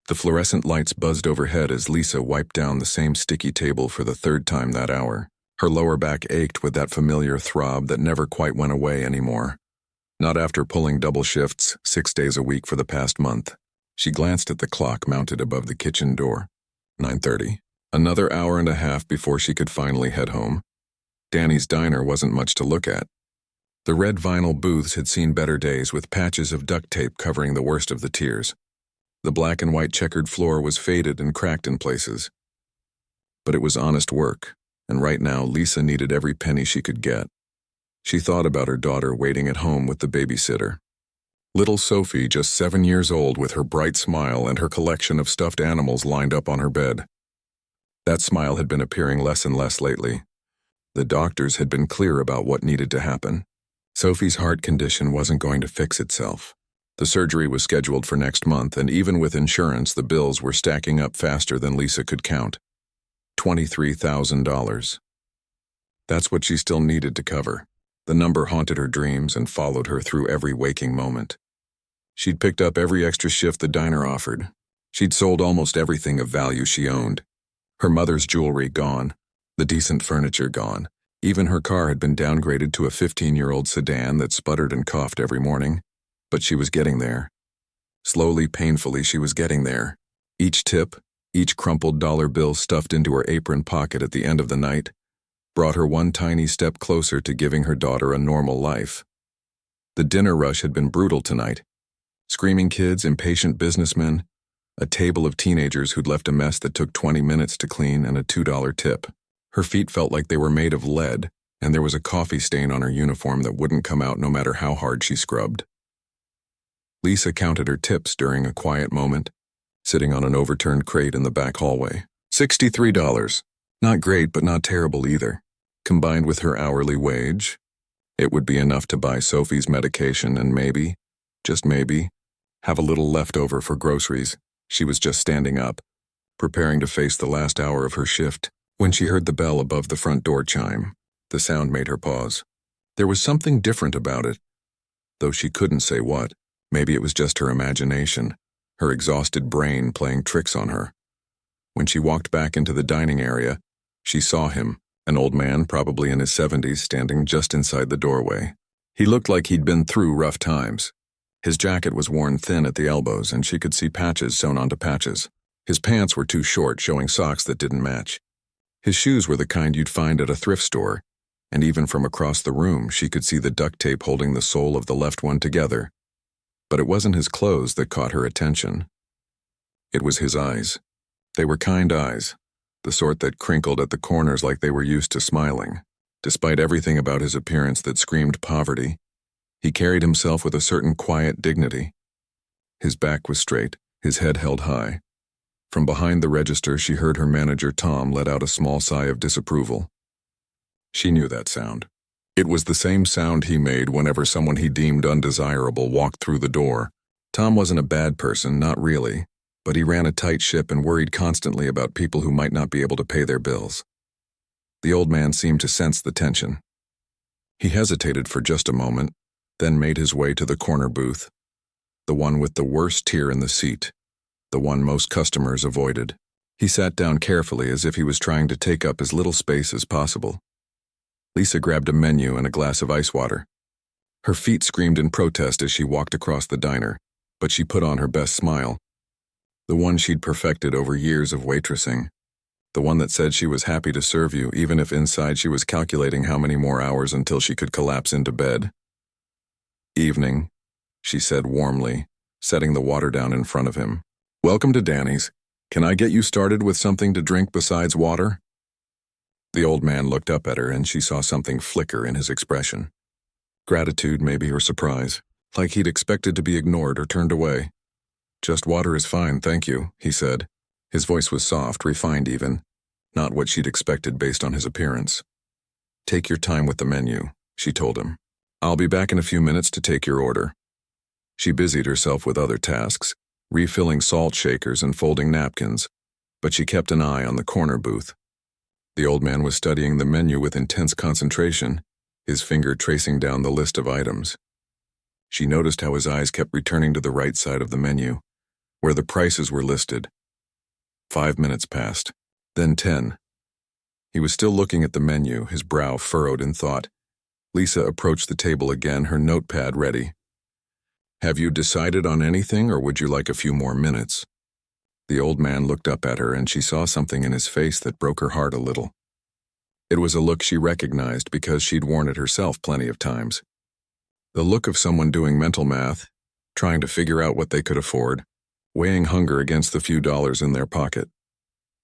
The fluorescent lights buzzed overhead as Lisa wiped down the same sticky table for the third time that hour. Her lower back ached with that familiar throb that never quite went away anymore. Not after pulling double shifts 6 days a week for the past month. She glanced at the clock mounted above the kitchen door. 9:30. Another hour and a half before she could finally head home. Danny's diner wasn't much to look at. The red vinyl booths had seen better days with patches of duct tape covering the worst of the tiers. The black and white checkered floor was faded and cracked in places. But it was honest work, and right now Lisa needed every penny she could get. She thought about her daughter waiting at home with the babysitter. Little Sophie, just 7 years old, with her bright smile and her collection of stuffed animals lined up on her bed. That smile had been appearing less and less lately. The doctors had been clear about what needed to happen. Sophie's heart condition wasn't going to fix itself. The surgery was scheduled for next month, and even with insurance, the bills were stacking up faster than Lisa could count. $23,000. That's what she still needed to cover. The number haunted her dreams and followed her through every waking moment. She'd picked up every extra shift the diner offered. She'd sold almost everything of value she owned. Her mother's jewelry gone, the decent furniture gone. Even her car had been downgraded to a 15-year-old sedan that sputtered and coughed every morning. But she was getting there. Slowly, painfully, she was getting there. Each tip, each crumpled dollar bill stuffed into her apron pocket at the end of the night, brought her one tiny step closer to giving her daughter a normal life. The dinner rush had been brutal tonight. Screaming kids, impatient businessmen, a table of teenagers who'd left a mess that took 20 minutes to clean, and a $2 tip. Her feet felt like they were made of lead, and there was a coffee stain on her uniform that wouldn't come out no matter how hard she scrubbed. Lisa counted her tips during a quiet moment, sitting on an overturned crate in the back hallway. $63. Not great, but not terrible either. Combined with her hourly wage, it would be enough to buy Sophie's medication and maybe, just maybe, have a little left over for groceries. She was just standing up, preparing to face the last hour of her shift, when she heard the bell above the front door chime. The sound made her pause. There was something different about it, though she couldn't say what. Maybe it was just her imagination, her exhausted brain playing tricks on her. When she walked back into the dining area, she saw him, an old man probably in his 70s, standing just inside the doorway. He looked like he'd been through rough times. His jacket was worn thin at the elbows, and she could see patches sewn onto patches. His pants were too short, showing socks that didn't match. His shoes were the kind you'd find at a thrift store, and even from across the room she could see the duct tape holding the sole of the left one together. But it wasn't his clothes that caught her attention. It was his eyes. They were kind eyes, the sort that crinkled at the corners like they were used to smiling. Despite everything about his appearance that screamed poverty, he carried himself with a certain quiet dignity. His back was straight, his head held high. From behind the register, she heard her manager, Tom, let out a small sigh of disapproval. She knew that sound. It was the same sound he made whenever someone he deemed undesirable walked through the door. Tom wasn't a bad person, not really, but he ran a tight ship and worried constantly about people who might not be able to pay their bills. The old man seemed to sense the tension. He hesitated for just a moment, then made his way to the corner booth, the one with the worst tier in the seat, the one most customers avoided. He sat down carefully as if he was trying to take up as little space as possible. Lisa grabbed a menu and a glass of ice water. Her feet screamed in protest as she walked across the diner, but she put on her best smile, the one she'd perfected over years of waitressing, the one that said she was happy to serve you even if inside she was calculating how many more hours until she could collapse into bed. "Evening," she said warmly, setting the water down in front of him. "Welcome to Danny's. Can I get you started with something to drink besides water?" The old man looked up at her, and she saw something flicker in his expression. Gratitude, maybe, or surprise, like he'd expected to be ignored or turned away. "Just water is fine, thank you," he said. His voice was soft, refined even, not what she'd expected based on his appearance. "Take your time with the menu," she told him. "I'll be back in a few minutes to take your order." She busied herself with other tasks, refilling salt shakers and folding napkins, but she kept an eye on the corner booth. The old man was studying the menu with intense concentration, his finger tracing down the list of items. She noticed how his eyes kept returning to the right side of the menu, where the prices were listed. 5 minutes passed, then 10. He was still looking at the menu, his brow furrowed in thought. Lisa approached the table again, her notepad ready. "Have you decided on anything, or would you like a few more minutes?" The old man looked up at her, and she saw something in his face that broke her heart a little. It was a look she recognized because she'd worn it herself plenty of times. The look of someone doing mental math, trying to figure out what they could afford, weighing hunger against the few dollars in their pocket.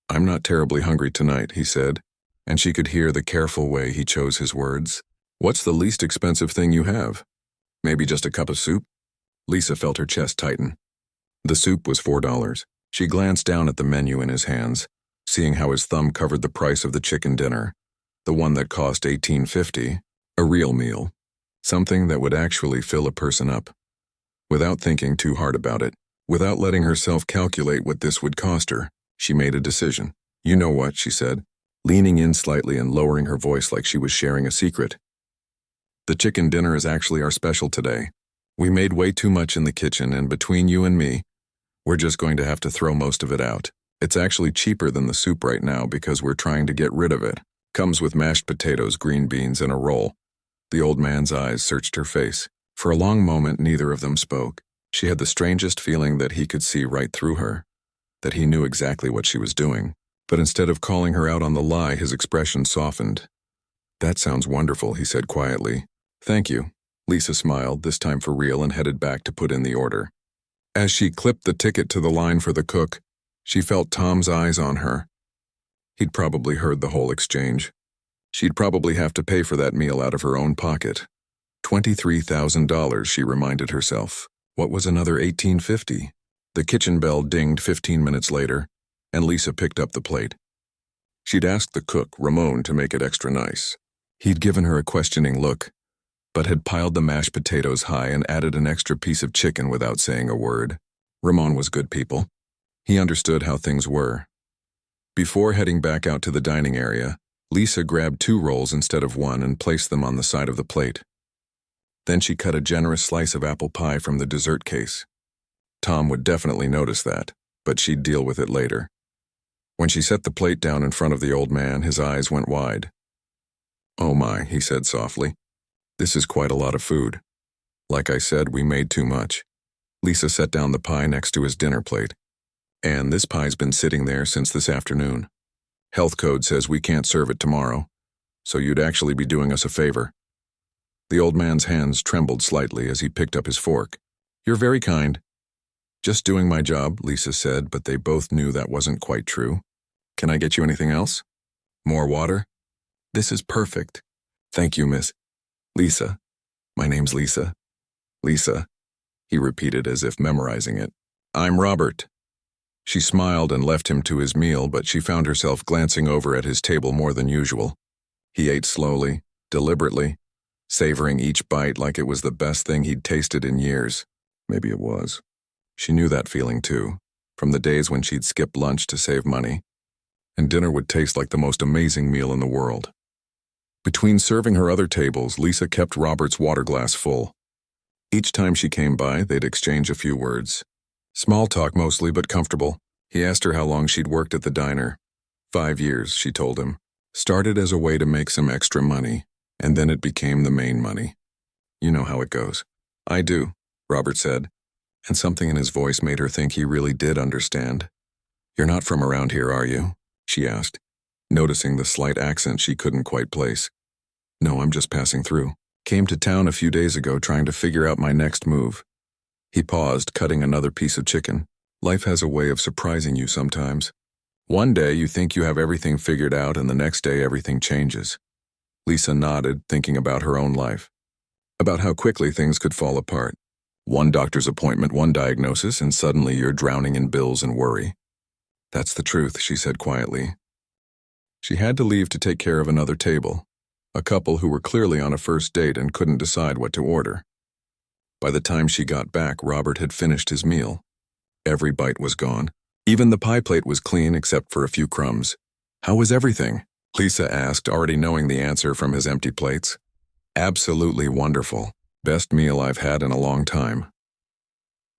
"I'm not terribly hungry tonight," he said, and she could hear the careful way he chose his words. "What's the least expensive thing you have? Maybe just a cup of soup?" Lisa felt her chest tighten. The soup was $4. She glanced down at the menu in his hands, seeing how his thumb covered the price of the chicken dinner, the one that cost $18.50, a real meal, something that would actually fill a person up. Without thinking too hard about it, without letting herself calculate what this would cost her, she made a decision. "You know what," she said, leaning in slightly and lowering her voice like she was sharing a secret. "The chicken dinner is actually our special today. We made way too much in the kitchen, and between you and me, we're just going to have to throw most of it out. It's actually cheaper than the soup right now because we're trying to get rid of it. Comes with mashed potatoes, green beans, and a roll." The old man's eyes searched her face. For a long moment, neither of them spoke. She had the strangest feeling that he could see right through her, that he knew exactly what she was doing. But instead of calling her out on the lie, his expression softened. "That sounds wonderful," he said quietly. "Thank you." Lisa smiled, this time for real, and headed back to put in the order. As she clipped the ticket to the line for the cook, she felt Tom's eyes on her. He'd probably heard the whole exchange. She'd probably have to pay for that meal out of her own pocket. $23,000, she reminded herself. What was another $18.50? The kitchen bell dinged 15 minutes later, and Lisa picked up the plate. She'd asked the cook, Ramon, to make it extra nice. He'd given her a questioning look, but had piled the mashed potatoes high and added an extra piece of chicken without saying a word. Ramon was good people. He understood how things were. Before heading back out to the dining area, Lisa grabbed 2 rolls instead of 1 and placed them on the side of the plate. Then she cut a generous slice of apple pie from the dessert case. Tom would definitely notice that, but she'd deal with it later. When she set the plate down in front of the old man, his eyes went wide. "Oh my," he said softly. "This is quite a lot of food. Like I said, we made too much." Lisa set down the pie next to his dinner plate. "And this pie's been sitting there since this afternoon. Health code says we can't serve it tomorrow, so you'd actually be doing us a favor." The old man's hands trembled slightly as he picked up his fork. "You're very kind." "Just doing my job," Lisa said, but they both knew that wasn't quite true. "Can I get you anything else? More water?" "This is perfect." "Thank you, Miss Lisa. My name's Lisa." "Lisa," he repeated as if memorizing it. "I'm Robert." She smiled and left him to his meal, but she found herself glancing over at his table more than usual. He ate slowly, deliberately, savoring each bite like it was the best thing he'd tasted in years. Maybe it was. She knew that feeling too, from the days when she'd skip lunch to save money, and dinner would taste like the most amazing meal in the world. Between serving her other tables, Lisa kept Robert's water glass full. Each time she came by, they'd exchange a few words. Small talk mostly, but comfortable. He asked her how long she'd worked at the diner. 5 years, she told him. Started as a way to make some extra money, and then it became the main money. "You know how it goes." "I do," Robert said, and something in his voice made her think he really did understand. "You're not from around here, are you?" she asked, noticing the slight accent she couldn't quite place. "No, I'm just passing through. Came to town a few days ago trying to figure out my next move." He paused, cutting another piece of chicken. "Life has a way of surprising you sometimes. One day you think you have everything figured out, and the next day everything changes." Lisa nodded, thinking about her own life, about how quickly things could fall apart. One doctor's appointment, one diagnosis, and suddenly you're drowning in bills and worry. "That's the truth," she said quietly. She had to leave to take care of another table, a couple who were clearly on a first date and couldn't decide what to order. By the time she got back, Robert had finished his meal. Every bite was gone. Even the pie plate was clean except for a few crumbs. "How was everything?" Lisa asked, already knowing the answer from his empty plates. "Absolutely wonderful. Best meal I've had in a long time."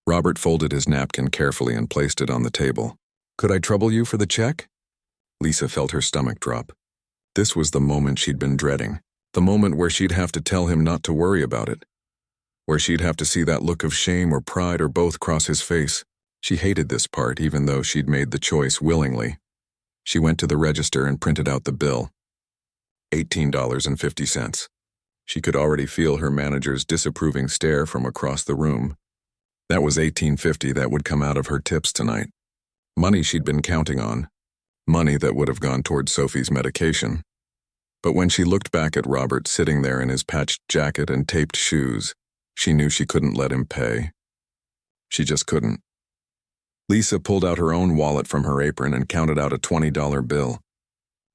Robert folded his napkin carefully and placed it on the table. "Could I trouble you for the check?" Lisa felt her stomach drop. This was the moment she'd been dreading. The moment where she'd have to tell him not to worry about it. Where she'd have to see that look of shame or pride or both cross his face. She hated this part, even though she'd made the choice willingly. She went to the register and printed out the bill. $18.50. She could already feel her manager's disapproving stare from across the room. That was $18.50 that would come out of her tips tonight. Money she'd been counting on. Money that would have gone towards Sophie's medication. But when she looked back at Robert sitting there in his patched jacket and taped shoes, she knew she couldn't let him pay. She just couldn't. Lisa pulled out her own wallet from her apron and counted out a $20 bill.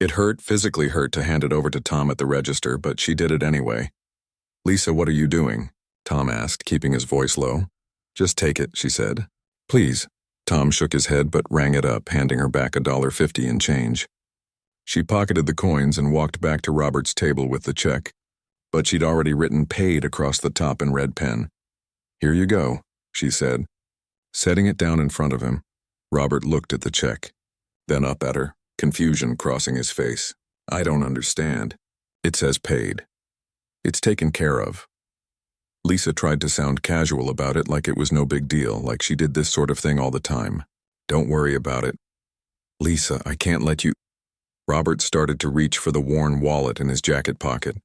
It hurt, physically hurt, to hand it over to Tom at the register, but she did it anyway. "Lisa, what are you doing?" Tom asked, keeping his voice low. "Just take it," she said. "Please." Tom shook his head but rang it up, handing her back $1.50 in change. She pocketed the coins and walked back to Robert's table with the check, but she'd already written "paid" across the top in red pen. "Here you go," she said. Setting it down in front of him, Robert looked at the check, then up at her, confusion crossing his face. "I don't understand. It says paid. It's taken care of." Lisa tried to sound casual about it, like it was no big deal, like she did this sort of thing all the time. "Don't worry about it." "Lisa, I can't let you—" Robert started to reach for the worn wallet in his jacket pocket.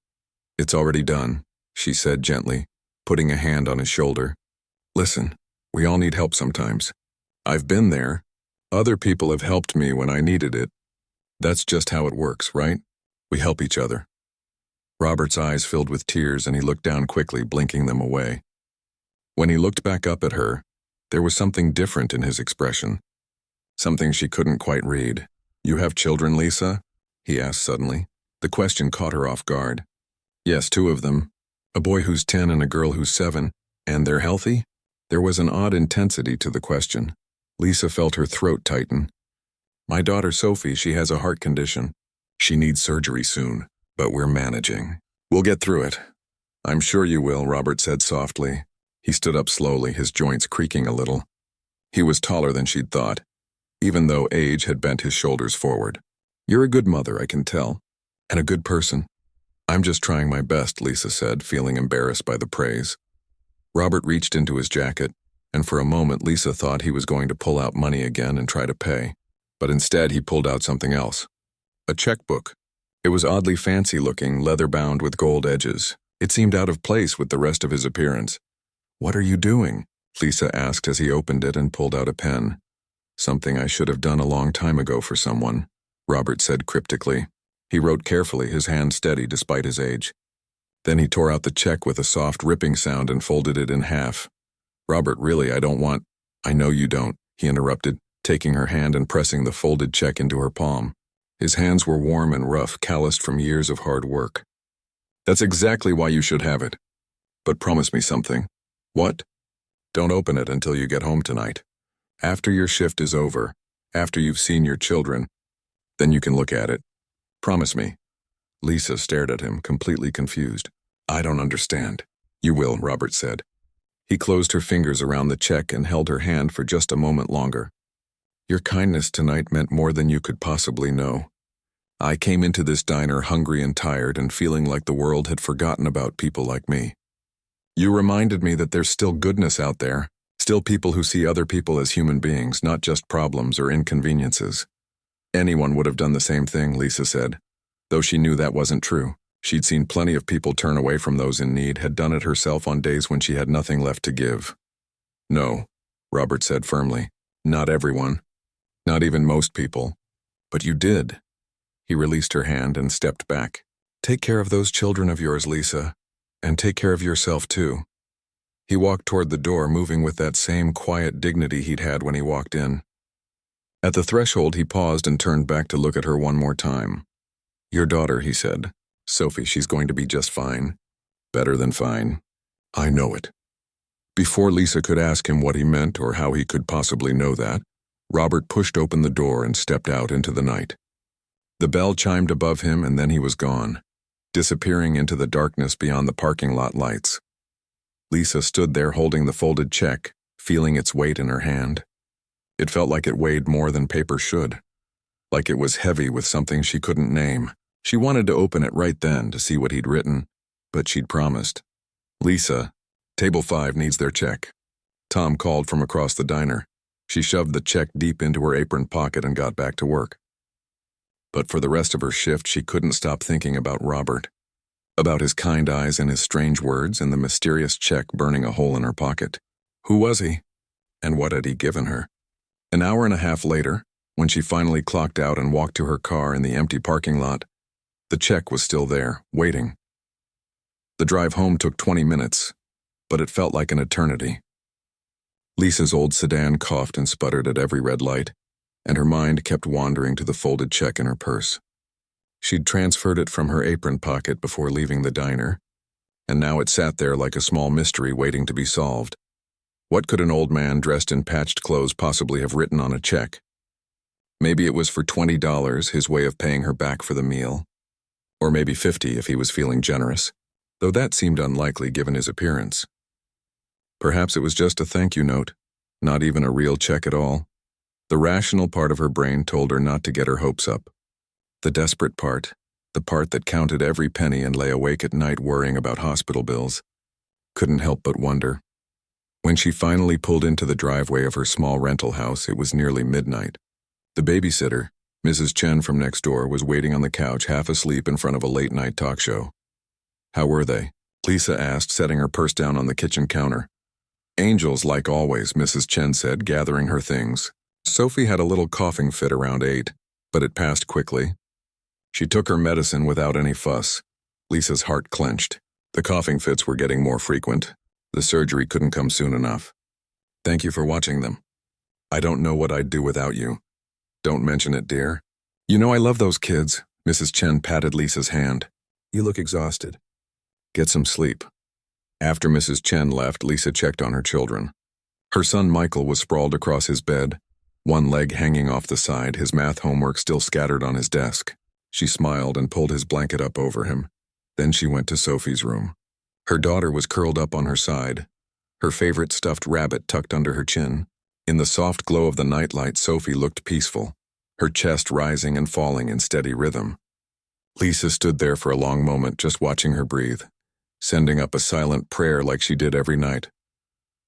"It's already done," she said gently, putting a hand on his shoulder. "Listen, we all need help sometimes. I've been there. Other people have helped me when I needed it. That's just how it works, right? We help each other." Robert's eyes filled with tears and he looked down quickly, blinking them away. When he looked back up at her, there was something different in his expression. Something she couldn't quite read. "You have children, Lisa?" he asked suddenly. The question caught her off guard. "Yes, 2 of them. A boy who's 10 and a girl who's 7. And they're healthy?" There was an odd intensity to the question. Lisa felt her throat tighten. "My daughter Sophie, she has a heart condition. She needs surgery soon, but we're managing. We'll get through it." "I'm sure you will," Robert said softly. He stood up slowly, his joints creaking a little. He was taller than she'd thought, even though age had bent his shoulders forward. "You're a good mother, I can tell, and a good person." "I'm just trying my best," Lisa said, feeling embarrassed by the praise. Robert reached into his jacket, and for a moment Lisa thought he was going to pull out money again and try to pay. But instead he pulled out something else. A checkbook. It was oddly fancy-looking, leather-bound with gold edges. It seemed out of place with the rest of his appearance. "What are you doing?" Lisa asked as he opened it and pulled out a pen. "Something I should have done a long time ago for someone," Robert said cryptically. He wrote carefully, his hand steady despite his age. Then he tore out the check with a soft ripping sound and folded it in half. "Robert, really, I don't want—" "I know you don't," he interrupted, taking her hand and pressing the folded check into her palm. His hands were warm and rough, calloused from years of hard work. "That's exactly why you should have it. But promise me something." "What?" "Don't open it until you get home tonight. After your shift is over, after you've seen your children, then you can look at it. Promise me." Lisa stared at him, completely confused. "I don't understand." "You will," Robert said. He closed her fingers around the check and held her hand for just a moment longer. "Your kindness tonight meant more than you could possibly know. I came into this diner hungry and tired and feeling like the world had forgotten about people like me. You reminded me that there's still goodness out there, still people who see other people as human beings, not just problems or inconveniences." "Anyone would have done the same thing," Lisa said. Though she knew that wasn't true. She'd seen plenty of people turn away from those in need, had done it herself on days when she had nothing left to give. "No," Robert said firmly. "Not everyone. Not even most people. But you did." He released her hand and stepped back. "Take care of those children of yours, Lisa. And take care of yourself, too." He walked toward the door, moving with that same quiet dignity he'd had when he walked in. At the threshold, he paused and turned back to look at her one more time. "Your daughter," he said. "Sophie, she's going to be just fine. Better than fine. I know it." Before Lisa could ask him what he meant or how he could possibly know that, Robert pushed open the door and stepped out into the night. The bell chimed above him and then he was gone, disappearing into the darkness beyond the parking lot lights. Lisa stood there holding the folded check, feeling its weight in her hand. It felt like it weighed more than paper should, like it was heavy with something she couldn't name. She wanted to open it right then to see what he'd written, but she'd promised. "Lisa, table 5 needs their check." Tom called from across the diner. She shoved the check deep into her apron pocket and got back to work. But for the rest of her shift, she couldn't stop thinking about Robert, about his kind eyes and his strange words and the mysterious check burning a hole in her pocket. Who was he? And what had he given her? An hour and a half later, when she finally clocked out and walked to her car in the empty parking lot, the check was still there, waiting. The drive home took 20 minutes, but it felt like an eternity. Lisa's old sedan coughed and sputtered at every red light, and her mind kept wandering to the folded check in her purse. She'd transferred it from her apron pocket before leaving the diner, and now it sat there like a small mystery waiting to be solved. What could an old man dressed in patched clothes possibly have written on a check? Maybe it was for $20, his way of paying her back for the meal. Or maybe $50 if he was feeling generous, though that seemed unlikely given his appearance. Perhaps it was just a thank you note, not even a real check at all. The rational part of her brain told her not to get her hopes up. The desperate part, the part that counted every penny and lay awake at night worrying about hospital bills, couldn't help but wonder. When she finally pulled into the driveway of her small rental house, it was nearly midnight. The babysitter, Mrs. Chen from next door, was waiting on the couch half asleep in front of a late-night talk show. "How were they?" Lisa asked, setting her purse down on the kitchen counter. "Angels like always," Mrs. Chen said, gathering her things. Sophie had a little coughing fit around 8, but it passed quickly. She took her medicine without any fuss. Lisa's heart clenched. The coughing fits were getting more frequent. The surgery couldn't come soon enough. "Thank you for watching them. I don't know what I'd do without you." "Don't mention it, dear. You know I love those kids." Mrs. Chen patted Lisa's hand. "You look exhausted. Get some sleep." After Mrs. Chen left, Lisa checked on her children. Her son Michael was sprawled across his bed, one leg hanging off the side, his math homework still scattered on his desk. She smiled and pulled his blanket up over him. Then she went to Sophie's room. Her daughter was curled up on her side, her favorite stuffed rabbit tucked under her chin. In the soft glow of the nightlight, Sophie looked peaceful, her chest rising and falling in steady rhythm. Lisa stood there for a long moment, just watching her breathe, sending up a silent prayer like she did every night.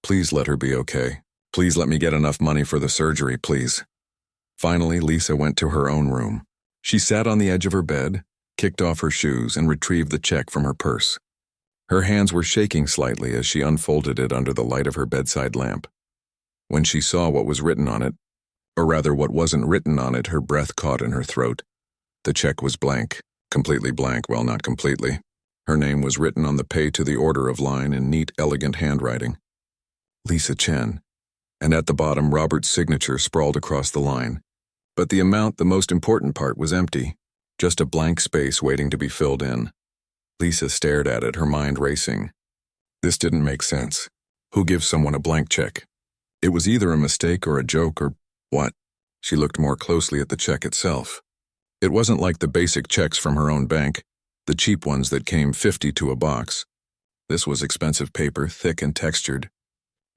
"Please let her be okay. Please let me get enough money for the surgery, please." Finally, Lisa went to her own room. She sat on the edge of her bed, kicked off her shoes, and retrieved the check from her purse. Her hands were shaking slightly as she unfolded it under the light of her bedside lamp. When she saw what was written on it, or rather what wasn't written on it, her breath caught in her throat. The check was blank, completely blank, well, not completely. Her name was written on the pay to the order of line in neat, elegant handwriting. Lisa Chen. And at the bottom, Robert's signature sprawled across the line. But the amount, the most important part, was empty, just a blank space waiting to be filled in. Lisa stared at it, her mind racing. This didn't make sense. Who gives someone a blank check? It was either a mistake or a joke or what? She looked more closely at the check itself. It wasn't like the basic checks from her own bank, the cheap ones that came 50 to a box. This was expensive paper, thick and textured.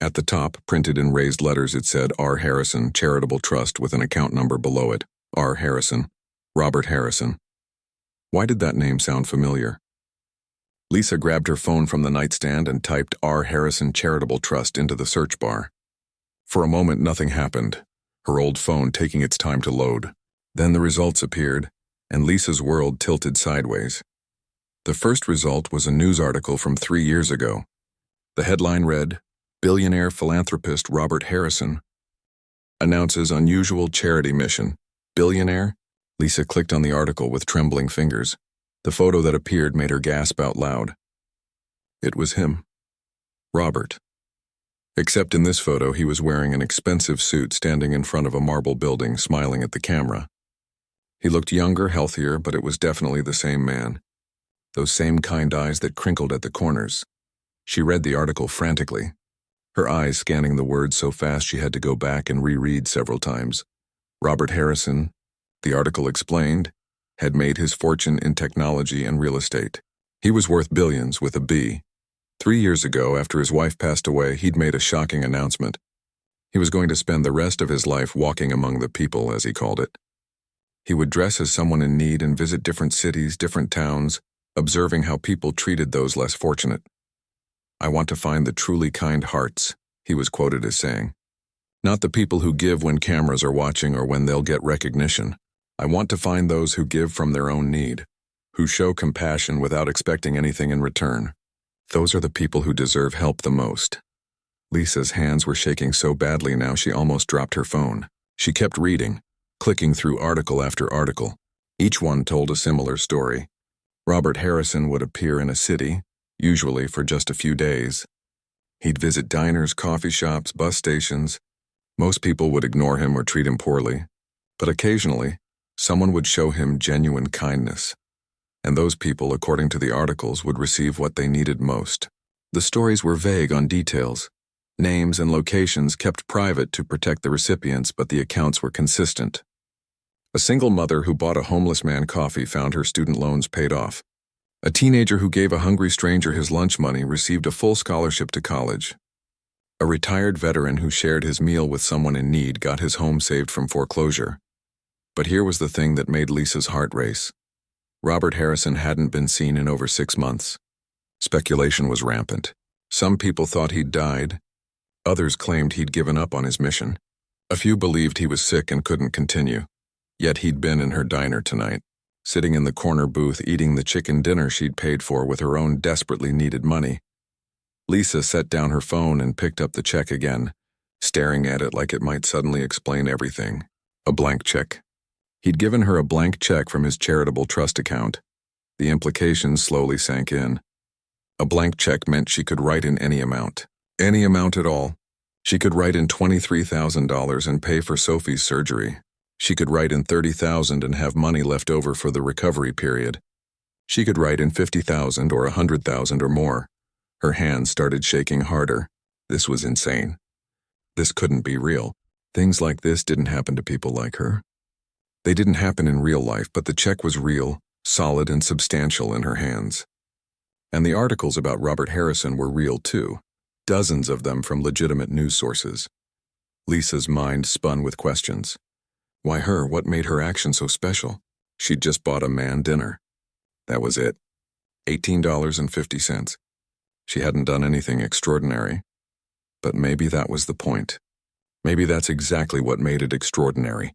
At the top, printed in raised letters, it said R. Harrison, Charitable Trust, with an account number below it. R. Harrison. Robert Harrison. Why did that name sound familiar? Lisa grabbed her phone from the nightstand and typed R. Harrison Charitable Trust into the search bar. For a moment, nothing happened, her old phone taking its time to load. Then the results appeared, and Lisa's world tilted sideways. The first result was a news article from 3 years ago. The headline read, "Billionaire philanthropist Robert Harrison announces unusual charity mission." Billionaire? Lisa clicked on the article with trembling fingers. The photo that appeared made her gasp out loud. It was him. Robert. Except in this photo, he was wearing an expensive suit, standing in front of a marble building, smiling at the camera. He looked younger, healthier, but it was definitely the same man. Those same kind eyes that crinkled at the corners. She read the article frantically, her eyes scanning the words so fast she had to go back and reread several times. Robert Harrison, the article explained, had made his fortune in technology and real estate. He was worth billions with a B. 3 years ago, after his wife passed away, he'd made a shocking announcement. He was going to spend the rest of his life walking among the people, as he called it. He would dress as someone in need and visit different cities, different towns, observing how people treated those less fortunate. "I want to find the truly kind hearts," he was quoted as saying. "Not the people who give when cameras are watching or when they'll get recognition. I want to find those who give from their own need, who show compassion without expecting anything in return. Those are the people who deserve help the most." Lisa's hands were shaking so badly now she almost dropped her phone. She kept reading, clicking through article after article. Each one told a similar story. Robert Harrison would appear in a city, usually for just a few days. He'd visit diners, coffee shops, bus stations. Most people would ignore him or treat him poorly, but occasionally, someone would show him genuine kindness. And those people, according to the articles, would receive what they needed most. The stories were vague on details. Names and locations kept private to protect the recipients, but the accounts were consistent. A single mother who bought a homeless man coffee found her student loans paid off. A teenager who gave a hungry stranger his lunch money received a full scholarship to college. A retired veteran who shared his meal with someone in need got his home saved from foreclosure. But here was the thing that made Lisa's heart race. Robert Harrison hadn't been seen in over 6 months. Speculation was rampant. Some people thought he'd died. Others claimed he'd given up on his mission. A few believed he was sick and couldn't continue. Yet he'd been in her diner tonight, sitting in the corner booth eating the chicken dinner she'd paid for with her own desperately needed money. Lisa set down her phone and picked up the check again, staring at it like it might suddenly explain everything. A blank check. He'd given her a blank check from his charitable trust account. The implications slowly sank in. A blank check meant she could write in any amount. Any amount at all. She could write in $23,000 and pay for Sophie's surgery. She could write in $30,000 and have money left over for the recovery period. She could write in $50,000 or $100,000 or more. Her hands started shaking harder. This was insane. This couldn't be real. Things like this didn't happen to people like her. They didn't happen in real life, but the check was real, solid and substantial in her hands. And the articles about Robert Harrison were real too. Dozens of them from legitimate news sources. Lisa's mind spun with questions. Why her? What made her action so special? She'd just bought a man dinner. That was it. $18.50. She hadn't done anything extraordinary. But maybe that was the point. Maybe that's exactly what made it extraordinary.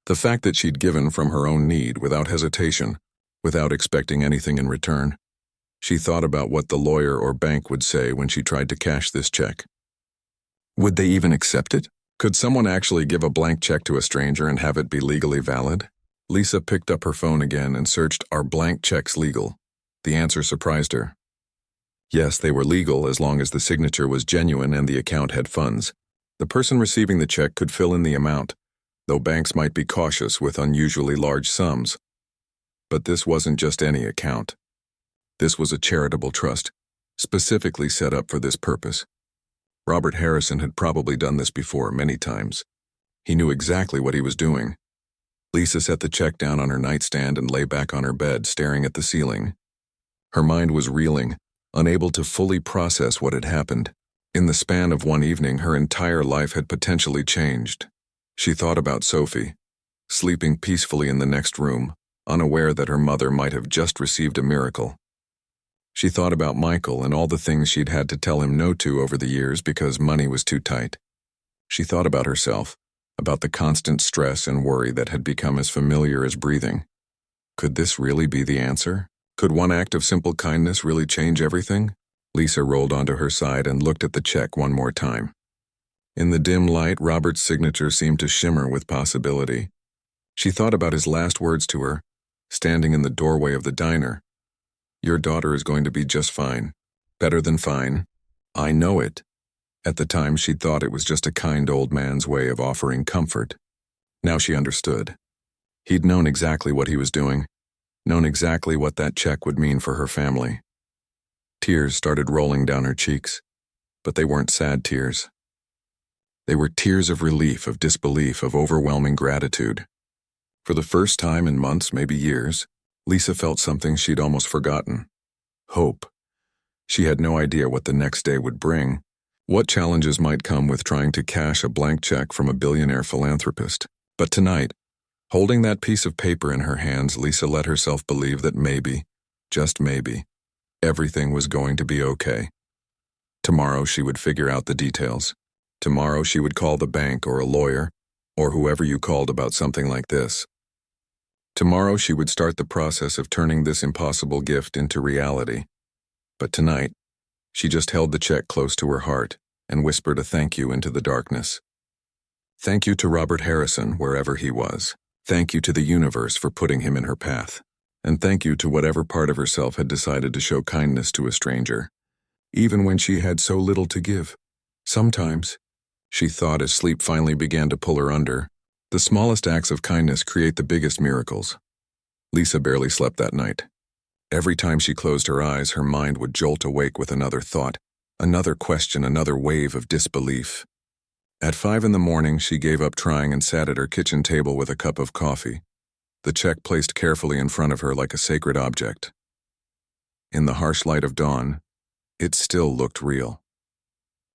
The fact that she'd given from her own need, without hesitation, without expecting anything in return. She thought about what the lawyer or bank would say when she tried to cash this check. Would they even accept it? Could someone actually give a blank check to a stranger and have it be legally valid? Lisa picked up her phone again and searched, "Are blank checks legal?" The answer surprised her. Yes, they were legal as long as the signature was genuine and the account had funds. The person receiving the check could fill in the amount, though banks might be cautious with unusually large sums. But this wasn't just any account. This was a charitable trust, specifically set up for this purpose. Robert Harrison had probably done this before many times. He knew exactly what he was doing. Lisa set the check down on her nightstand and lay back on her bed, staring at the ceiling. Her mind was reeling, unable to fully process what had happened. In the span of one evening, her entire life had potentially changed. She thought about Sophie, sleeping peacefully in the next room, unaware that her mother might have just received a miracle. She thought about Michael and all the things she'd had to tell him no to over the years because money was too tight. She thought about herself, about the constant stress and worry that had become as familiar as breathing. Could this really be the answer? Could one act of simple kindness really change everything? Lisa rolled onto her side and looked at the check one more time. In the dim light, Robert's signature seemed to shimmer with possibility. She thought about his last words to her, standing in the doorway of the diner. "Your daughter is going to be just fine. Better than fine. I know it." At the time, she'd thought it was just a kind old man's way of offering comfort. Now she understood. He'd known exactly what he was doing, known exactly what that check would mean for her family. Tears started rolling down her cheeks, but they weren't sad tears. They were tears of relief, of disbelief, of overwhelming gratitude. For the first time in months, maybe years, Lisa felt something she'd almost forgotten. Hope. She had no idea what the next day would bring, What challenges might come with trying to cash a blank check from a billionaire philanthropist? But tonight, holding that piece of paper in her hands, Lisa let herself believe that maybe, just maybe, everything was going to be okay. Tomorrow she would figure out the details. Tomorrow she would call the bank or a lawyer, or whoever you called about something like this. Tomorrow she would start the process of turning this impossible gift into reality. But tonight, she just held the check close to her heart and whispered a thank you into the darkness. Thank you to Robert Harrison, wherever he was. Thank you to the universe for putting him in her path. And thank you to whatever part of herself had decided to show kindness to a stranger, even when she had so little to give. Sometimes, she thought as sleep finally began to pull her under, the smallest acts of kindness create the biggest miracles. Lisa barely slept that night. Every time she closed her eyes, her mind would jolt awake with another thought, another question, another wave of disbelief. At 5 a.m, she gave up trying and sat at her kitchen table with a cup of coffee, the check placed carefully in front of her like a sacred object. In the harsh light of dawn, it still looked real.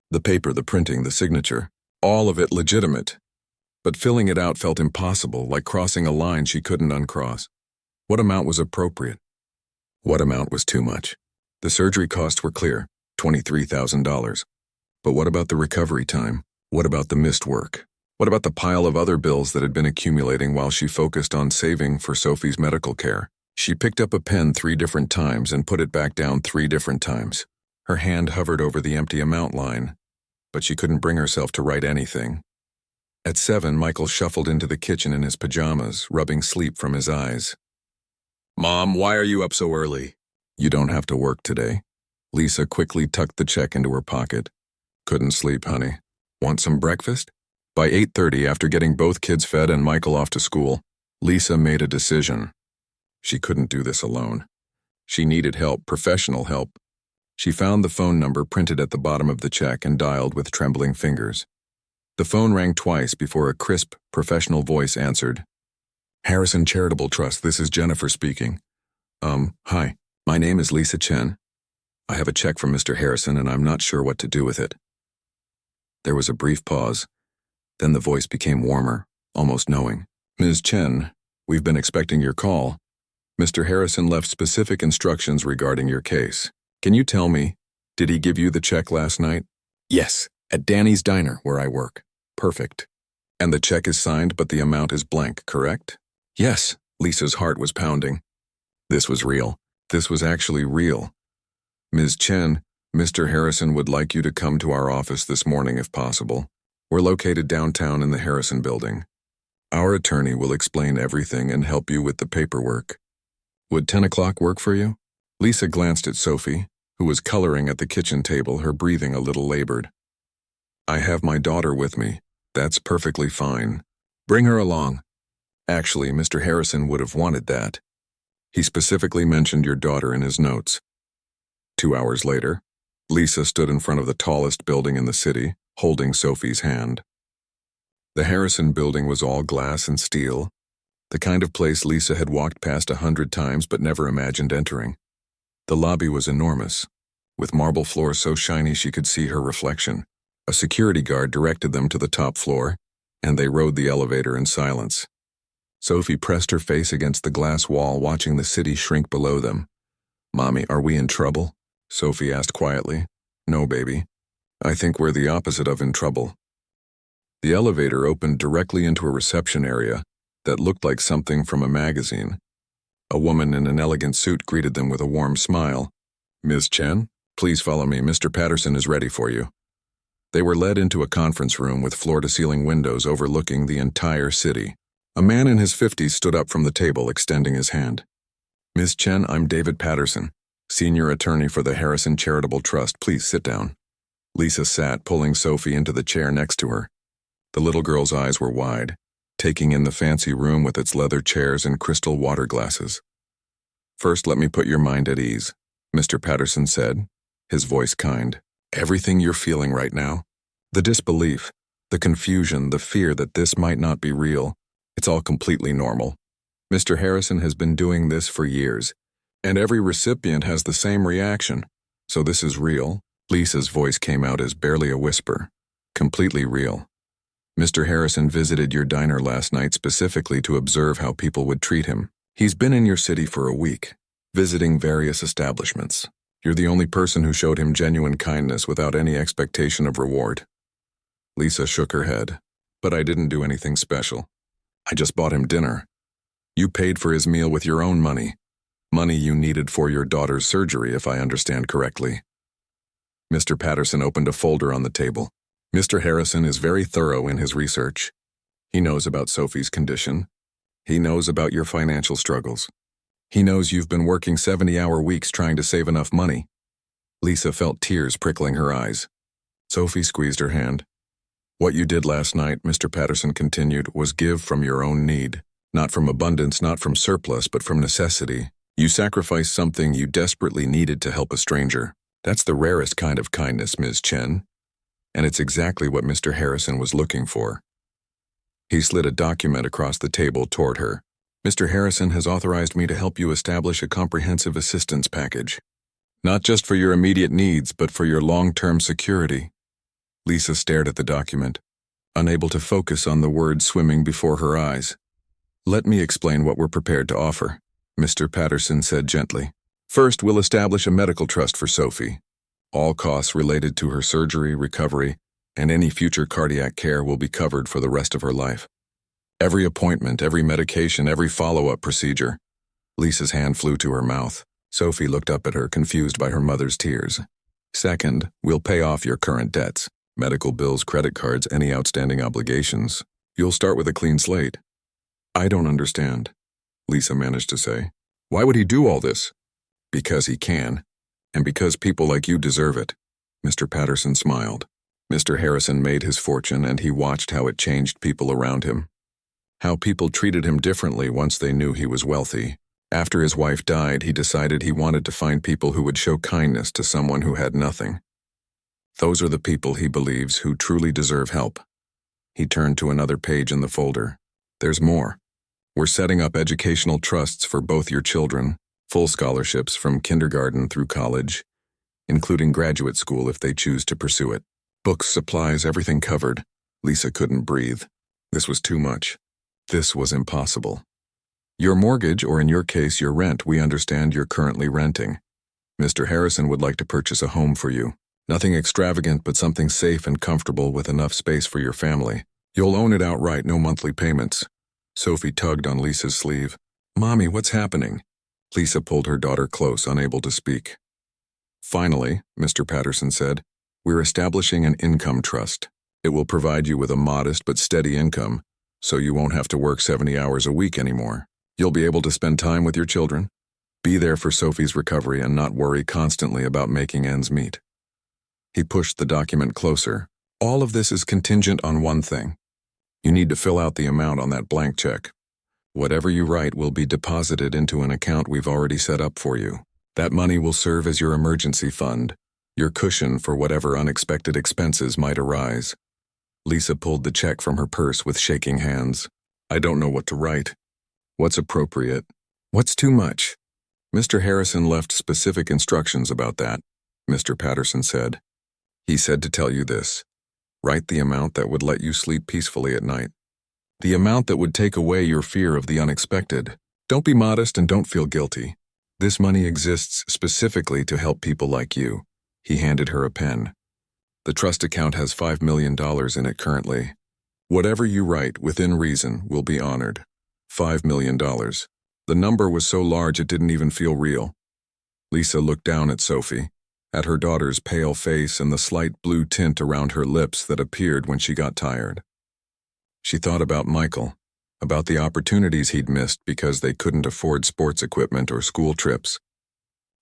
The paper, the printing, the signature, all of it legitimate. But filling it out felt impossible, like crossing a line she couldn't uncross. What amount was appropriate? What amount was too much? The surgery costs were clear, $23,000. But what about the recovery time? What about the missed work? What about the pile of other bills that had been accumulating while she focused on saving for Sophie's medical care? She picked up a pen 3 different times and put it back down 3 different times. Her hand hovered over the empty amount line, but she couldn't bring herself to write anything. At 7, Michael shuffled into the kitchen in his pajamas, rubbing sleep from his eyes. "Mom, why are you up so early?" "You don't have to work today." Lisa quickly tucked the check into her pocket. "Couldn't sleep, honey. Want some breakfast?" By 8:30, after getting both kids fed and Michael off to school, Lisa made a decision. She couldn't do this alone. She needed help, professional help. She found the phone number printed at the bottom of the check and dialed with trembling fingers. The phone rang twice before a crisp, professional voice answered. "Harrison Charitable Trust, this is Jennifer speaking. Hi, my name is Lisa Chen. I have a check from Mr. Harrison and I'm not sure what to do with it." There was a brief pause. Then the voice became warmer, almost knowing. "Ms. Chen, we've been expecting your call. Mr. Harrison left specific instructions regarding your case. Can you tell me, did he give you the check last night?" "Yes, at Danny's Diner, where I work." "Perfect. And the check is signed, but the amount is blank, correct?" "Yes." Lisa's heart was pounding. This was real. This was actually real. "Ms. Chen, Mr. Harrison would like you to come to our office this morning if possible. We're located downtown in the Harrison building. Our attorney will explain everything and help you with the paperwork. Would 10 o'clock work for you?" Lisa glanced at Sophie, who was coloring at the kitchen table, her breathing a little labored. "I have my daughter with me. That's perfectly fine. Bring her along. Actually, Mr. Harrison would have wanted that. He specifically mentioned your daughter in his notes." 2 hours later, Lisa stood in front of the tallest building in the city, holding Sophie's hand. The Harrison building was all glass and steel, the kind of place Lisa had walked past 100 times but never imagined entering. The lobby was enormous, with marble floors so shiny she could see her reflection. A security guard directed them to the top floor, and they rode the elevator in silence. Sophie pressed her face against the glass wall, watching the city shrink below them. "Mommy, are we in trouble?" Sophie asked quietly. "No, baby. I think we're the opposite of in trouble." The elevator opened directly into a reception area that looked like something from a magazine. A woman in an elegant suit greeted them with a warm smile. "Ms. Chen, please follow me. Mr. Patterson is ready for you." They were led into a conference room with floor-to-ceiling windows overlooking the entire city. A man in his 50s stood up from the table, extending his hand. "Ms. Chen, I'm David Patterson, senior attorney for the Harrison Charitable Trust. Please sit down." Lisa sat, pulling Sophie into the chair next to her. The little girl's eyes were wide, taking in the fancy room with its leather chairs and crystal water glasses. "First, let me put your mind at ease," Mr. Patterson said, his voice kind. "Everything you're feeling right now, the disbelief, the confusion, the fear that this might not be real, it's all completely normal. Mr. Harrison has been doing this for years, and every recipient has the same reaction. So this is real. Lisa's voice came out as barely a whisper. Completely real. Mr. Harrison visited your diner last night specifically to observe how people would treat him. He's been in your city for a week, visiting various establishments. You're the only person who showed him genuine kindness without any expectation of reward. Lisa shook her head. But I didn't do anything special. I just bought him dinner. You paid for his meal with your own money. Money you needed for your daughter's surgery, if I understand correctly. Mr. Patterson opened a folder on the table. Mr. Harrison is very thorough in his research. He knows about Sophie's condition. He knows about your financial struggles. He knows you've been working 70-hour weeks trying to save enough money. Lisa felt tears prickling her eyes. Sophie squeezed her hand. What you did last night, Mr. Patterson continued, was give from your own need. Not from abundance, not from surplus, but from necessity. You sacrificed something you desperately needed to help a stranger. That's the rarest kind of kindness, Ms. Chen. And it's exactly what Mr. Harrison was looking for. He slid a document across the table toward her. Mr. Harrison has authorized me to help you establish a comprehensive assistance package. Not just for your immediate needs, but for your long-term security. Lisa stared at the document, unable to focus on the words swimming before her eyes. Let me explain what we're prepared to offer, Mr. Patterson said gently. First, we'll establish a medical trust for Sophie. All costs related to her surgery, recovery, and any future cardiac care will be covered for the rest of her life. Every appointment, every medication, every follow-up procedure. Lisa's hand flew to her mouth. Sophie looked up at her, confused by her mother's tears. Second, we'll pay off your current debts. Medical bills, credit cards, any outstanding obligations. You'll start with a clean slate. I don't understand, Lisa managed to say. Why would he do all this? Because he can, and because people like you deserve it. Mr. Patterson smiled. Mr. Harrison made his fortune, and he watched how it changed people around him. How people treated him differently once they knew he was wealthy. After his wife died, he decided he wanted to find people who would show kindness to someone who had nothing. Those are the people, he believes, who truly deserve help. He turned to another page in the folder. There's more. We're setting up educational trusts for both your children, full scholarships from kindergarten through college, including graduate school if they choose to pursue it. Books, supplies, everything covered. Lisa couldn't breathe. This was too much. This was impossible. Your mortgage, or in your case, your rent, we understand you're currently renting. Mr. Harrison would like to purchase a home for you. Nothing extravagant, but something safe and comfortable with enough space for your family. You'll own it outright, no monthly payments. Sophie tugged on Lisa's sleeve. Mommy, what's happening? Lisa pulled her daughter close, unable to speak. Finally, Mr. Patterson said, we're establishing an income trust. It will provide you with a modest but steady income, so you won't have to work 70 hours a week anymore. You'll be able to spend time with your children, be there for Sophie's recovery, and not worry constantly about making ends meet. He pushed the document closer. All of this is contingent on one thing. You need to fill out the amount on that blank check. Whatever you write will be deposited into an account we've already set up for you. That money will serve as your emergency fund, your cushion for whatever unexpected expenses might arise. Lisa pulled the check from her purse with shaking hands. I don't know what to write. What's appropriate? What's too much? Mr. Harrison left specific instructions about that, Mr. Patterson said. He said to tell you this. Write the amount that would let you sleep peacefully at night. The amount that would take away your fear of the unexpected. Don't be modest and don't feel guilty. This money exists specifically to help people like you. He handed her a pen. The trust account has $5 million in it currently. Whatever you write, within reason, will be honored. $5 million. The number was so large it didn't even feel real. Lisa looked down at Sophie, at her daughter's pale face and the slight blue tint around her lips that appeared when she got tired. She thought about Michael, about the opportunities he'd missed because they couldn't afford sports equipment or school trips.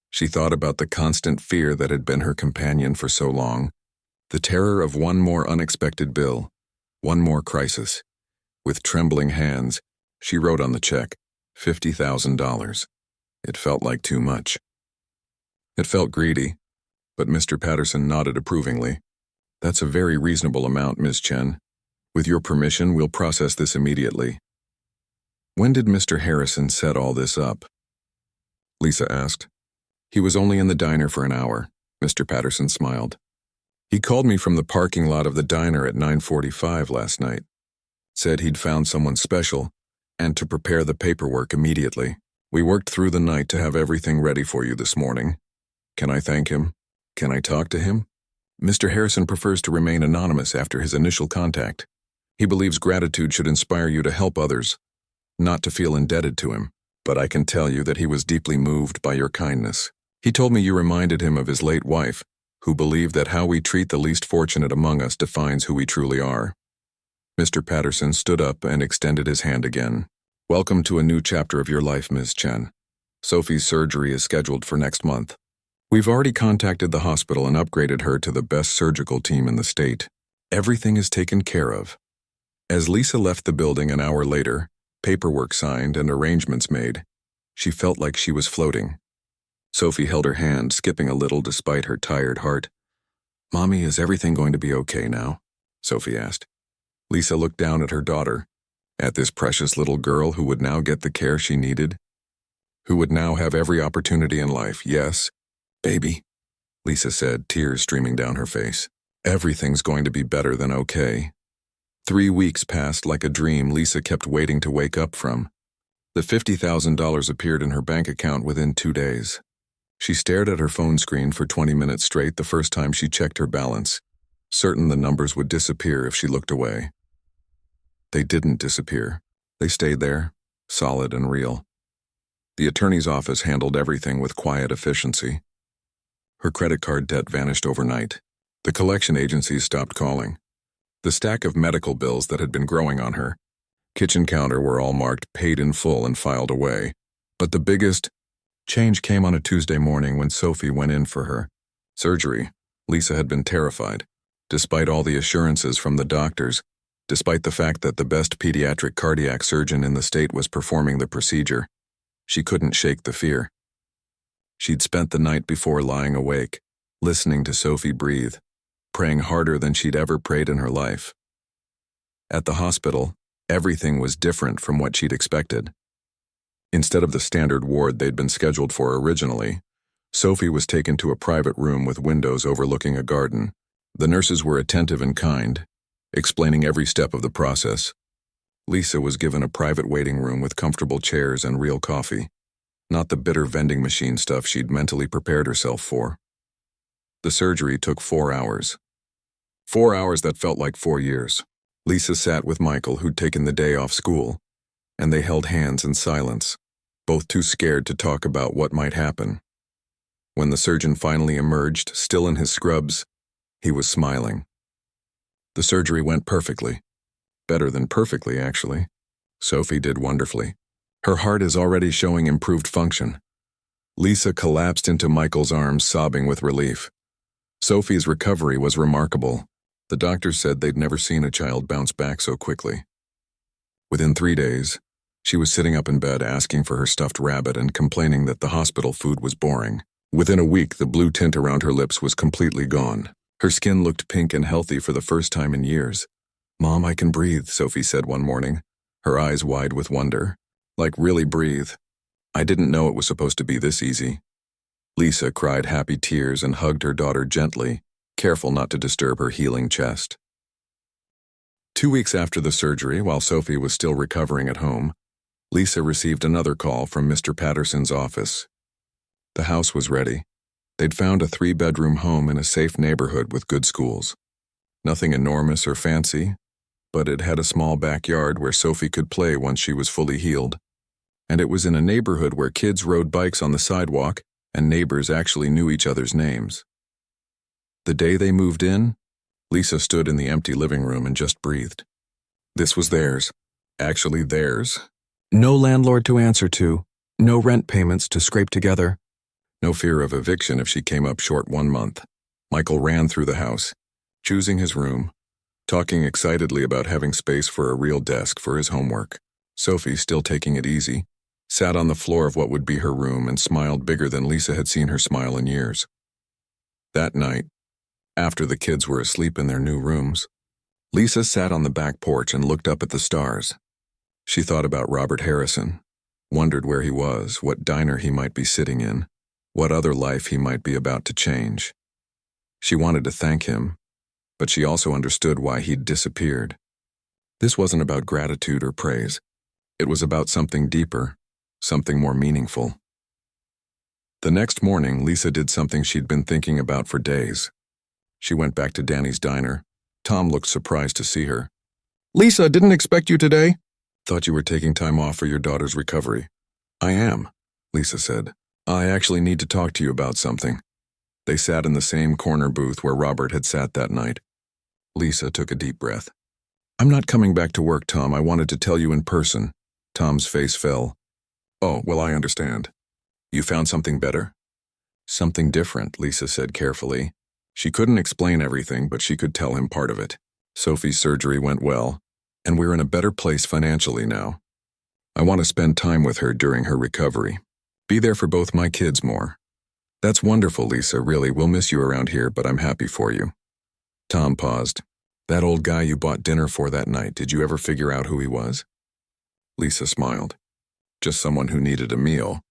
She thought about the constant fear that had been her companion for so long, the terror of one more unexpected bill, one more crisis. With trembling hands, she wrote on the check, $50,000. It felt like too much. It felt greedy, but Mr. Patterson nodded approvingly. That's a very reasonable amount, Ms. Chen. With your permission, we'll process this immediately. When did Mr. Harrison set all this up? Lisa asked. He was only in the diner for an hour, Mr. Patterson smiled. He called me from the parking lot of the diner at 9:45 last night. Said he'd found someone special and to prepare the paperwork immediately. We worked through the night to have everything ready for you this morning. Can I thank him? Can I talk to him? Mr. Harrison prefers to remain anonymous after his initial contact. He believes gratitude should inspire you to help others, not to feel indebted to him. But I can tell you that he was deeply moved by your kindness. He told me you reminded him of his late wife, who believed that how we treat the least fortunate among us defines who we truly are. Mr. Patterson stood up and extended his hand again. Welcome to a new chapter of your life, Ms. Chen. Sophie's surgery is scheduled for next month. We've already contacted the hospital and upgraded her to the best surgical team in the state. Everything is taken care of. As Lisa left the building an hour later, paperwork signed and arrangements made, she felt like she was floating. Sophie held her hand, skipping a little despite her tired heart. "Mommy, is everything going to be okay now?" Sophie asked. Lisa looked down at her daughter, at this precious little girl who would now get the care she needed, who would now have every opportunity in life. "Yes, baby," Lisa said, tears streaming down her face. "Everything's going to be better than okay." 3 weeks passed like a dream Lisa kept waiting to wake up from. The $50,000 appeared in her bank account within 2 days. She stared at her phone screen for 20 minutes straight the first time she checked her balance, certain the numbers would disappear if she looked away. They didn't disappear. They stayed there, solid and real. The attorney's office handled everything with quiet efficiency. Her credit card debt vanished overnight. The collection agencies stopped calling. The stack of medical bills that had been growing on her kitchen counter were all marked paid in full and filed away. But the biggest change came on a Tuesday morning when Sophie went in for her surgery. Lisa had been terrified. Despite all the assurances from the doctors, despite the fact that the best pediatric cardiac surgeon in the state was performing the procedure, she couldn't shake the fear. She'd spent the night before lying awake, listening to Sophie breathe, praying harder than she'd ever prayed in her life. At the hospital, everything was different from what she'd expected. Instead of the standard ward they'd been scheduled for originally, Sophie was taken to a private room with windows overlooking a garden. The nurses were attentive and kind, explaining every step of the process. Lisa was given a private waiting room with comfortable chairs and real coffee, not the bitter vending machine stuff she'd mentally prepared herself for. The surgery took 4 hours. 4 hours that felt like 4 years. Lisa sat with Michael, who'd taken the day off school, and they held hands in silence, both too scared to talk about what might happen. When the surgeon finally emerged, still in his scrubs, he was smiling. The surgery went perfectly. Better than perfectly, actually. Sophie did wonderfully. Her heart is already showing improved function. Lisa collapsed into Michael's arms, sobbing with relief. Sophie's recovery was remarkable. The doctors said they'd never seen a child bounce back so quickly. Within 3 days, she was sitting up in bed asking for her stuffed rabbit and complaining that the hospital food was boring. Within a week, the blue tint around her lips was completely gone. Her skin looked pink and healthy for the first time in years. "Mom, I can breathe," Sophie said one morning, her eyes wide with wonder. "Like, really breathe. I didn't know it was supposed to be this easy." Lisa cried happy tears and hugged her daughter gently, careful not to disturb her healing chest. 2 weeks after the surgery, while Sophie was still recovering at home, Lisa received another call from Mr. Patterson's office. The house was ready. They'd found a 3-bedroom home in a safe neighborhood with good schools. Nothing enormous or fancy, but it had a small backyard where Sophie could play once she was fully healed. And it was in a neighborhood where kids rode bikes on the sidewalk and neighbors actually knew each other's names. The day they moved in, Lisa stood in the empty living room and just breathed. This was theirs. Actually theirs. No landlord to answer to, no rent payments to scrape together. No fear of eviction if she came up short 1 month. Michael ran through the house, choosing his room, talking excitedly about having space for a real desk for his homework. Sophie, still taking it easy, sat on the floor of what would be her room and smiled bigger than Lisa had seen her smile in years. That night, after the kids were asleep in their new rooms, Lisa sat on the back porch and looked up at the stars. She thought about Robert Harrison, wondered where he was, what diner he might be sitting in, what other life he might be about to change. She wanted to thank him, but she also understood why he'd disappeared. This wasn't about gratitude or praise. It was about something deeper, something more meaningful. The next morning, Lisa did something she'd been thinking about for days. She went back to Danny's diner. Tom looked surprised to see her. "Lisa, didn't expect you today." "Thought you were taking time off for your daughter's recovery." "I am," Lisa said. "I actually need to talk to you about something." They sat in the same corner booth where Robert had sat that night. Lisa took a deep breath. "I'm not coming back to work, Tom. I wanted to tell you in person." Tom's face fell. "Oh, well, I understand. You found something better?" "Something different," Lisa said carefully. She couldn't explain everything, but she could tell him part of it. "Sophie's surgery went well, and we're in a better place financially now. I want to spend time with her during her recovery. Be there for both my kids more." "That's wonderful, Lisa, really. We'll miss you around here, but I'm happy for you." Tom paused. "That old guy you bought dinner for that night, did you ever figure out who he was?" Lisa smiled. "Just someone who needed a meal."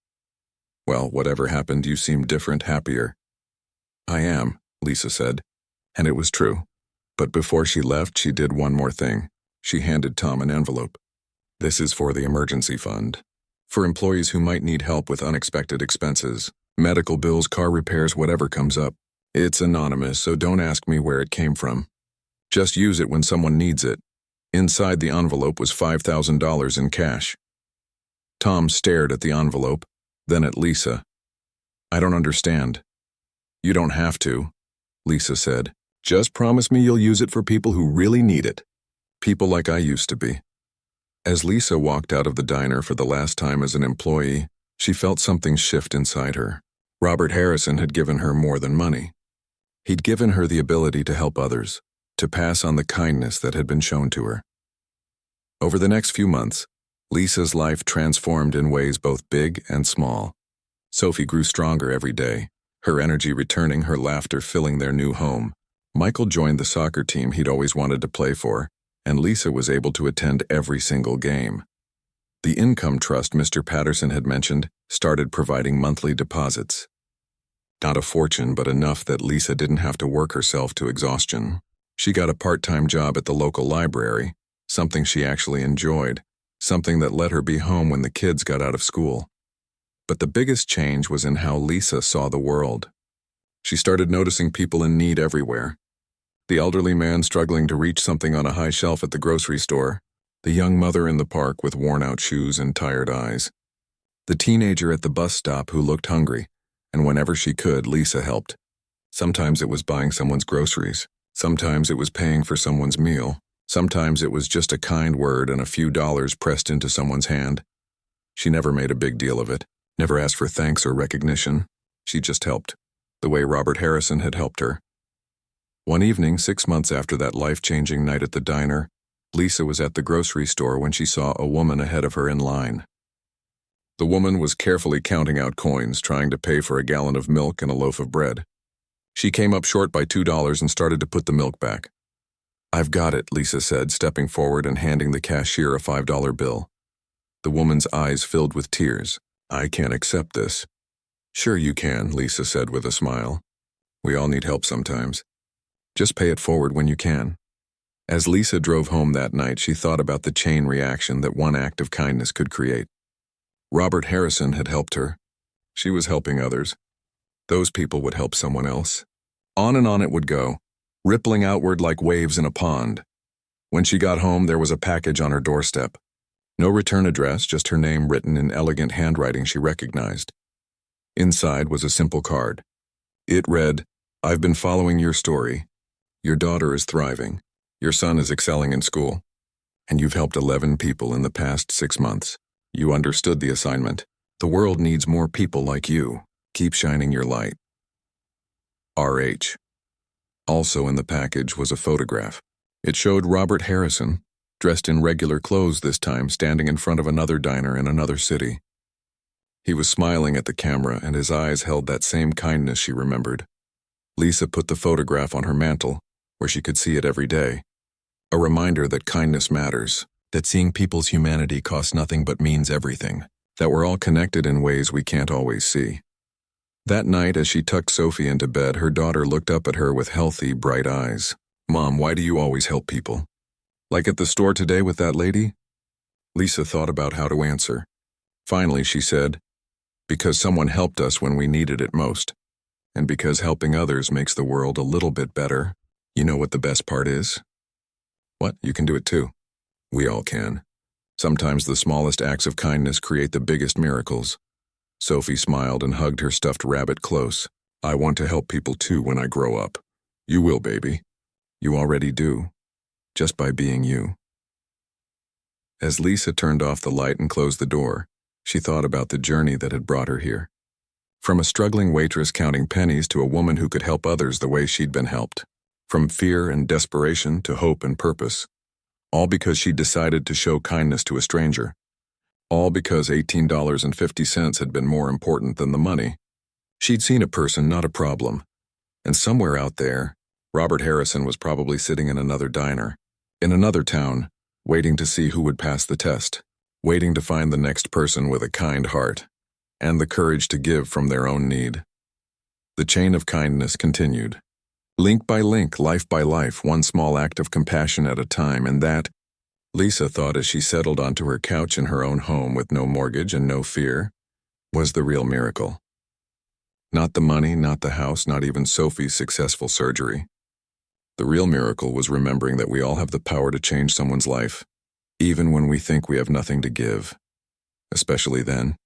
"Well, whatever happened, you seemed different, happier." "I am," Lisa said, and it was true. But before she left, she did one more thing. She handed Tom an envelope. "This is for the emergency fund. For employees who might need help with unexpected expenses, medical bills, car repairs, whatever comes up. It's anonymous, so don't ask me where it came from. Just use it when someone needs it." Inside the envelope was $5,000 in cash. Tom stared at the envelope, then at Lisa. "I don't understand." "You don't have to," Lisa said. "Just promise me you'll use it for people who really need it. People like I used to be." As Lisa walked out of the diner for the last time as an employee, she felt something shift inside her. Robert Harrison had given her more than money. He'd given her the ability to help others, to pass on the kindness that had been shown to her. Over the next few months, Lisa's life transformed in ways both big and small. Sophie grew stronger every day, her energy returning, her laughter filling their new home. Michael joined the soccer team he'd always wanted to play for, and Lisa was able to attend every single game. The income trust Mr. Patterson had mentioned started providing monthly deposits. Not a fortune, but enough that Lisa didn't have to work herself to exhaustion. She got a part-time job at the local library, something she actually enjoyed, something that let her be home when the kids got out of school. But the biggest change was in how Lisa saw the world. She started noticing people in need everywhere. The elderly man struggling to reach something on a high shelf at the grocery store, the young mother in the park with worn-out shoes and tired eyes, the teenager at the bus stop who looked hungry, and whenever she could, Lisa helped. Sometimes it was buying someone's groceries. Sometimes it was paying for someone's meal. Sometimes it was just a kind word and a few dollars pressed into someone's hand. She never made a big deal of it, never asked for thanks or recognition. She just helped, the way Robert Harrison had helped her. One evening, 6 months after that life-changing night at the diner, Lisa was at the grocery store when she saw a woman ahead of her in line. The woman was carefully counting out coins, trying to pay for a gallon of milk and a loaf of bread. She came up short by $2 and started to put the milk back. "I've got it," Lisa said, stepping forward and handing the cashier a $5 bill. The woman's eyes filled with tears. "I can't accept this." "Sure you can," Lisa said with a smile. "We all need help sometimes. Just pay it forward when you can." As Lisa drove home that night, she thought about the chain reaction that one act of kindness could create. Robert Harrison had helped her. She was helping others. Those people would help someone else. On and on it would go, rippling outward like waves in a pond. When she got home, there was a package on her doorstep. No return address, just her name written in elegant handwriting she recognized. Inside was a simple card. It read, "I've been following your story. Your daughter is thriving. Your son is excelling in school. And you've helped 11 people in the past 6 months. You understood the assignment. The world needs more people like you. Keep shining your light. R.H." Also in the package was a photograph. It showed Robert Harrison, dressed in regular clothes this time, standing in front of another diner in another city. He was smiling at the camera, and his eyes held that same kindness she remembered. Lisa put the photograph on her mantle, where she could see it every day. A reminder that kindness matters, that seeing people's humanity costs nothing but means everything, that we're all connected in ways we can't always see. That night, as she tucked Sophie into bed, her daughter looked up at her with healthy, bright eyes. Mom, why do you always help people? Like at the store today with that lady? Lisa thought about how to answer. Finally, she said, because someone helped us when we needed it most. And because helping others makes the world a little bit better. You know what the best part is? What? You can do it too. We all can. Sometimes the smallest acts of kindness create the biggest miracles. Sophie smiled and hugged her stuffed rabbit close. I want to help people too when I grow up. You will, baby. You already do. Just by being you. As Lisa turned off the light and closed the door, she thought about the journey that had brought her here. From a struggling waitress counting pennies to a woman who could help others the way she'd been helped. From fear and desperation to hope and purpose. All because she decided to show kindness to a stranger. All because $18.50 had been more important than the money. She'd seen a person, not a problem. And somewhere out there, Robert Harrison was probably sitting in another diner, in another town, waiting to see who would pass the test, waiting to find the next person with a kind heart, and the courage to give from their own need. The chain of kindness continued. Link by link, life by life, one small act of compassion at a time, and that, Lisa thought as she settled onto her couch in her own home with no mortgage and no fear, was the real miracle. Not the money, not the house, not even Sophie's successful surgery. The real miracle was remembering that we all have the power to change someone's life, even when we think we have nothing to give. Especially then.